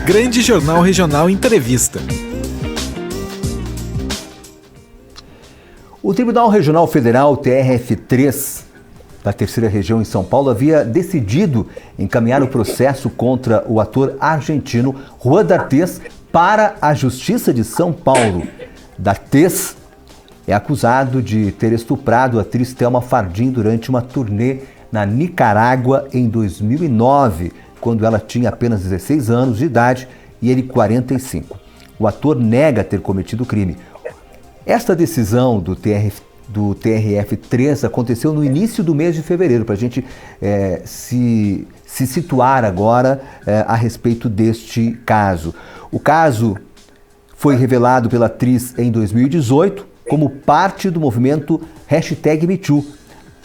Grande Jornal Regional Entrevista. O Tribunal Regional Federal, TRF3, da Terceira Região em São Paulo, havia decidido encaminhar o processo contra o ator argentino Juan D'Artés para a Justiça de São Paulo. D'Artés é acusado de ter estuprado a atriz Thelma Fardin durante uma turnê na Nicarágua em 2009, quando ela tinha apenas 16 anos de idade e ele 45. O ator nega ter cometido o crime. Esta decisão do TRF3 aconteceu no início do mês de fevereiro, para a gente se situar agora a respeito deste caso. O caso foi revelado pela atriz em 2018 como parte do movimento #MeToo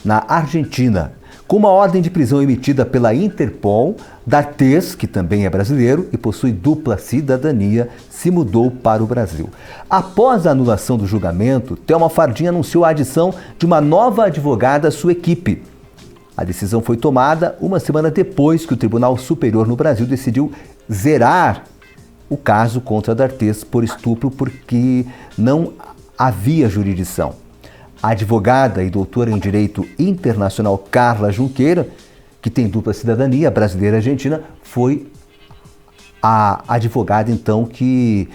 na Argentina. Com uma ordem de prisão emitida pela Interpol, D'Artés, que também é brasileiro e possui dupla cidadania, se mudou para o Brasil. Após a anulação do julgamento, Thelma Fardin anunciou a adição de uma nova advogada à sua equipe. A decisão foi tomada uma semana depois que o Tribunal Superior no Brasil decidiu zerar o caso contra D'Artés por estupro porque não havia jurisdição. A advogada e doutora em Direito Internacional Carla Junqueira, que tem dupla cidadania brasileira e argentina, foi a advogada, então, que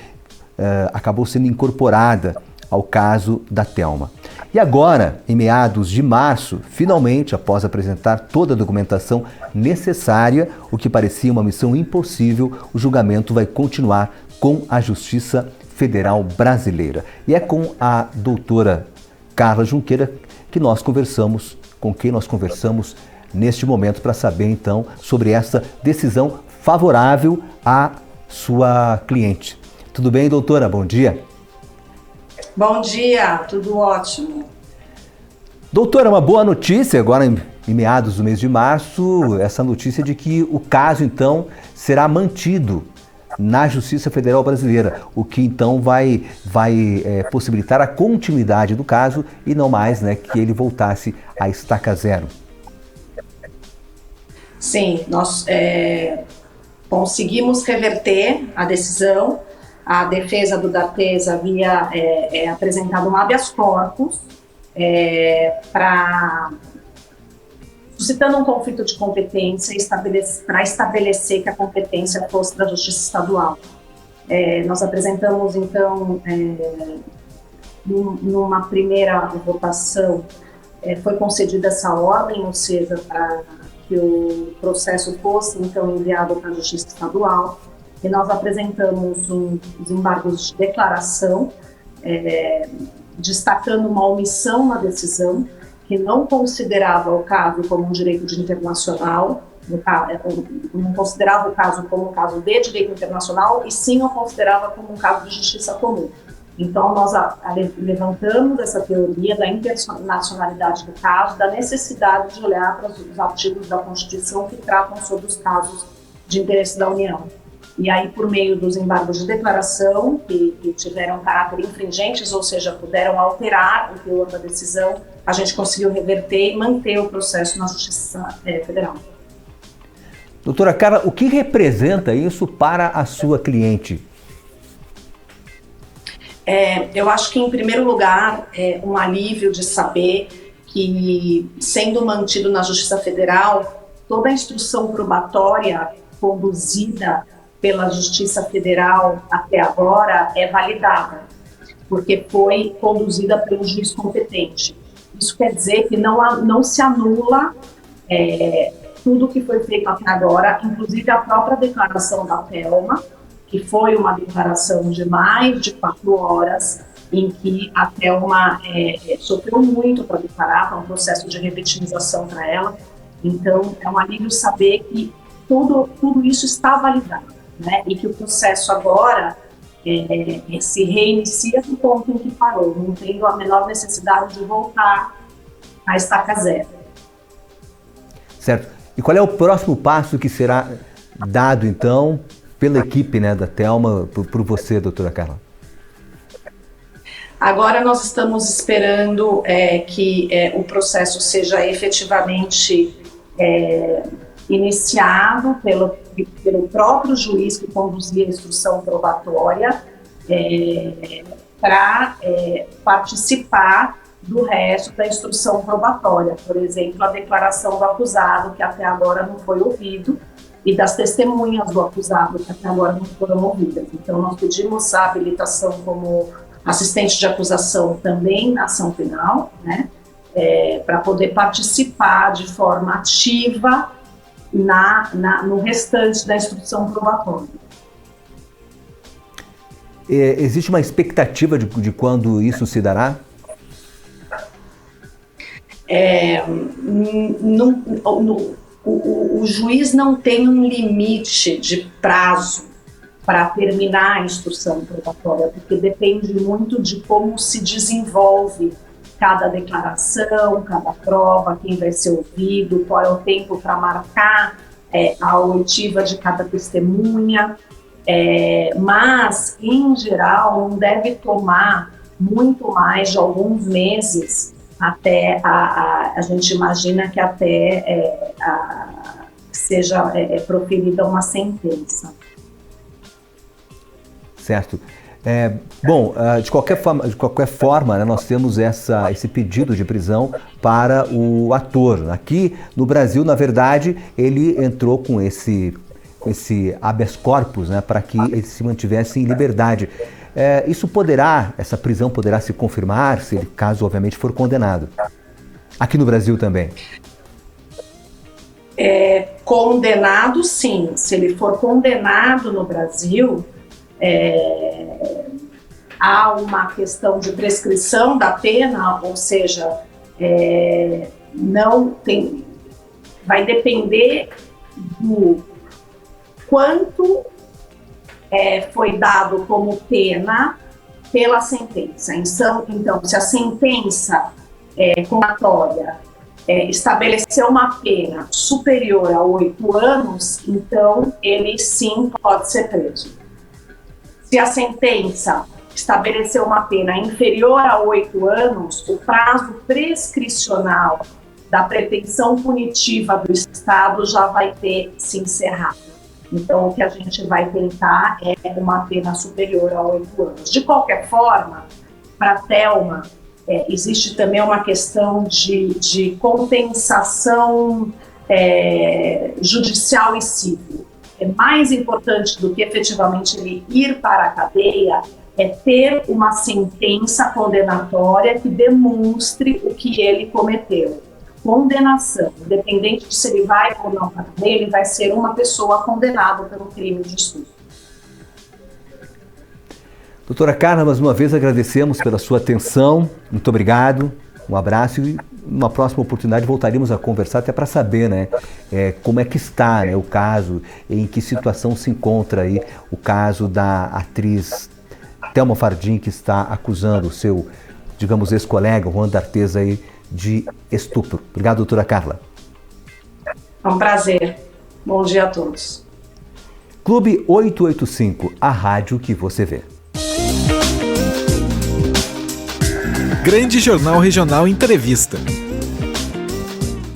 acabou sendo incorporada ao caso da Thelma. E agora, em meados de março, finalmente, após apresentar toda a documentação necessária, o que parecia uma missão impossível, o julgamento vai continuar com a Justiça Federal Brasileira. E é com a doutora Carla Junqueira com quem nós conversamos neste momento para saber então sobre essa decisão favorável à sua cliente. Tudo bem, doutora? Bom dia. Bom dia, tudo ótimo. Doutora, uma boa notícia agora em meados do mês de março, essa notícia de que o caso então será mantido na Justiça Federal Brasileira, o que então vai possibilitar a continuidade do caso e não mais que ele voltasse à estaca zero. Sim, nós conseguimos reverter a decisão. A defesa do D'Artés havia apresentado um habeas corpus suscitando um conflito de competência para estabelecer que a competência fosse da Justiça Estadual. Nós apresentamos, então, numa primeira votação, foi concedida essa ordem, ou seja, para que o processo fosse, então, enviado para a Justiça Estadual, e nós apresentamos os embargos de declaração, destacando uma omissão na decisão, que não considerava o caso como um direito de internacional, não considerava o caso como um caso de direito internacional, e sim o considerava como um caso de justiça comum. Então, nós levantamos essa teoria da internacionalidade do caso, da necessidade de olhar para os artigos da Constituição que tratam sobre os casos de interesse da União. E aí, por meio dos embargos de declaração, que tiveram caráter infringentes, ou seja, puderam alterar o teor da decisão, a gente conseguiu reverter e manter o processo na Justiça Federal. Doutora Carla, o que representa isso para a sua cliente? Eu acho que, em primeiro lugar, é um alívio de saber que, sendo mantido na Justiça Federal, toda a instrução probatória conduzida pela Justiça Federal até agora é validada, porque foi conduzida pelo juiz competente. Isso quer dizer que não se anula tudo que foi feito até agora, inclusive a própria declaração da Thelma, que foi uma declaração de mais de 4 horas, em que a Thelma sofreu muito para declarar, foi um processo de revitimização para ela. Então, é um alívio saber que tudo isso está validado, né? E que o processo agora se reinicia do ponto em que parou, não tendo a menor necessidade de voltar à estaca zero. Certo. E qual é o próximo passo que será dado, então, pela equipe da Thelma, por você, doutora Carla? Agora nós estamos esperando que o processo seja efetivamente iniciado pelo próprio juiz que conduzia a instrução probatória para participar do resto da instrução probatória. Por exemplo, a declaração do acusado, que até agora não foi ouvido, e das testemunhas do acusado, que até agora não foram ouvidas. Então, nós pedimos a habilitação como assistente de acusação também na ação penal, né, para poder participar de forma ativa no restante da instrução probatória. Existe uma expectativa de quando isso se dará? O juiz não tem um limite de prazo para terminar a instrução probatória, porque depende muito de como se desenvolve cada declaração, cada prova, quem vai ser ouvido, qual é o tempo para marcar a oitiva de cada testemunha, mas, em geral, não deve tomar muito mais de alguns meses até a gente imagina que até seja proferida uma sentença. Certo. Bom, de qualquer forma, né, nós temos esse pedido de prisão para o ator. Aqui no Brasil, na verdade, ele entrou com esse habeas corpus, né, para que ele se mantivesse em liberdade. Essa prisão poderá se confirmar se ele, caso obviamente for condenado. Aqui no Brasil também. Condenado, sim. Se ele for condenado no Brasil, há uma questão de prescrição da pena, ou seja, vai depender do quanto foi dado como pena pela sentença. Então, se a sentença condenatória estabeleceu uma pena superior a 8 anos, então ele sim pode ser preso. Se a sentença estabeleceu uma pena inferior a 8 anos, o prazo prescricional da pretensão punitiva do Estado já vai ter se encerrado. Então, o que a gente vai tentar é uma pena superior a 8 anos. De qualquer forma, para a Thelma, existe também uma questão de compensação judicial e civil. Mais importante do que efetivamente ele ir para a cadeia é ter uma sentença condenatória que demonstre o que ele cometeu. Condenação, independente de se ele vai ou não para a cadeia, ele vai ser uma pessoa condenada pelo crime de estupro. Doutora Carla, mais uma vez agradecemos pela sua atenção, muito obrigado, um abraço e numa próxima oportunidade voltaremos a conversar até para saber, né, como é que está, né, o caso, em que situação se encontra aí o caso da atriz Thelma Fardim, que está acusando o seu, digamos, ex-colega, Juan D'Artes, aí, de estupro. Obrigado, doutora Carla. É um prazer. Bom dia a todos. Clube 885, a rádio que você vê. Grande Jornal Regional Entrevista.